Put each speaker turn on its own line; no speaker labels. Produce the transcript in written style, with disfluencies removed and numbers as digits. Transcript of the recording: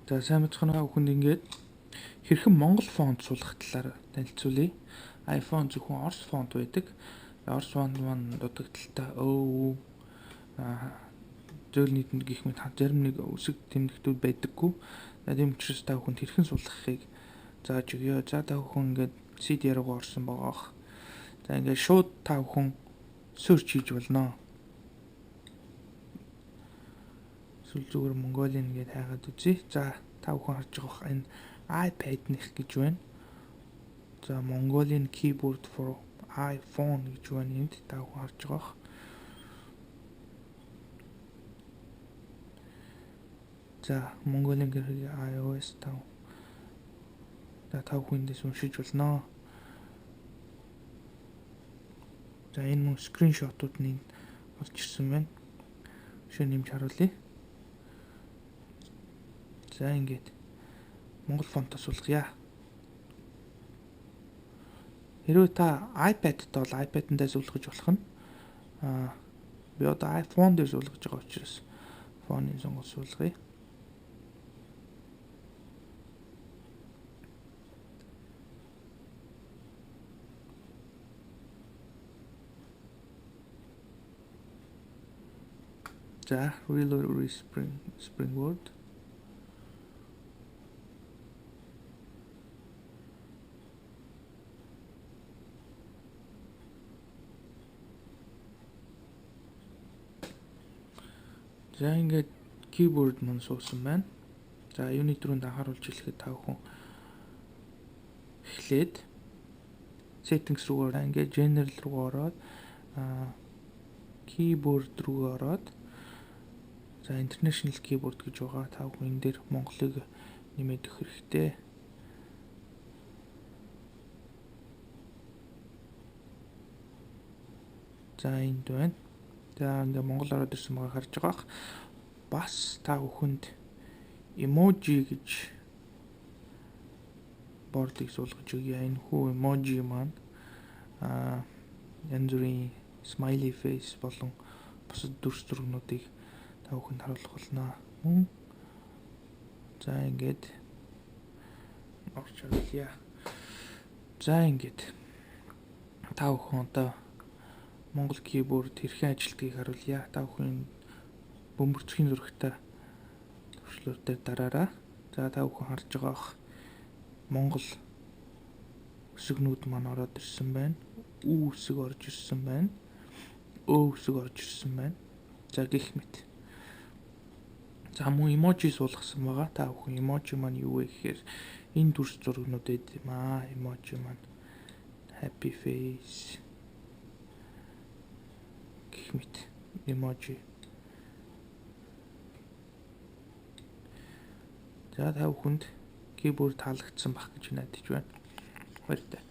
За сайн мэцхан бүхэнд ингээд хэрхэн монгол фонт суулгах талаар танилцуулъя. iPhone зөвхөн орос фонт байдаг. Орос фонт маань дутагдaltaй өө зөв нийтэнд гэх мэт зарим нэг үсэг тэмдэгтүүд байдаггүй. Тийм учраас та бүхэнд хэрхэн суулгахыг зааж өгье. За та бүхэн ингээд CD руугаа орсон байгаа. За ингээд шууд та бүхэн search хийж болно. Эсвэл зүгээр Mongolian гэдээ хайгаад үзье. За та бүхэн харж байгаа энэ iPad-ных гэж байна. За Mongolian keyboard for iPhone гэж байна. Энд та бүхэн харж байгаа. За Mongolian гэрээ iOS 5. За та бүхэндээс уншиж болно. За энэ мөн скриншотууд нь орж ирсэн байна. Жишээ нэмж харуулъя. За ингээд монгол фонтоос суулгая. Хэрвээ та iPad-тай бол iPad-тай суулгаж болох нь. Би одоо iPhone дээр суулгаж байгаа учраас фонын сонгол суулгая. За Reload Springboard. За ингээд keyboard маань суусан байна. За юуны түрүүнд анхааруулж хэлэхэд та бүхэн эхлээд settings руугаа ингээд general руу ороод keyboard руу ороод за international keyboard гэж байгаа. Та бүхэн энэ дээр монголыг нэмээд өгөх хэрэгтэй. За энд байна. За ингээ монгол ороод ирсэн байгаа харж байгаа. Бас та бүхэнд emoji гэж бордыг суулгаж өгье. Энэ хүү emoji маань янз бүрийн smiley face болон бусад дүрс зургнуудыг та бүхэнд харуулах болно. За ингээд орж ирлээ. За ингээд та бүхэн одоо монгол keyboard хэрхэн ажилтгийг харуулъя. Та бүхэн бөмбөрцгийн зурагтай төвшлөр дээр дараарай. За та бүхэн харж байгаа монгол үсгнүүд маань ороод ирсэн байна. Ү үсэг орж ирсэн байна. Ө үсэг орж ирсэн байна. За гэх мэт. За мөн emoji суулгасан байгаа. Та бүхэн emoji маань юу вэ гэхээр энэ дүрс зурагнууд байд юм аа. Emoji маань happy face мэт emoji. За та бүхэнд keyboard таалагдсан байх гэж найдаж байна. Баяртай.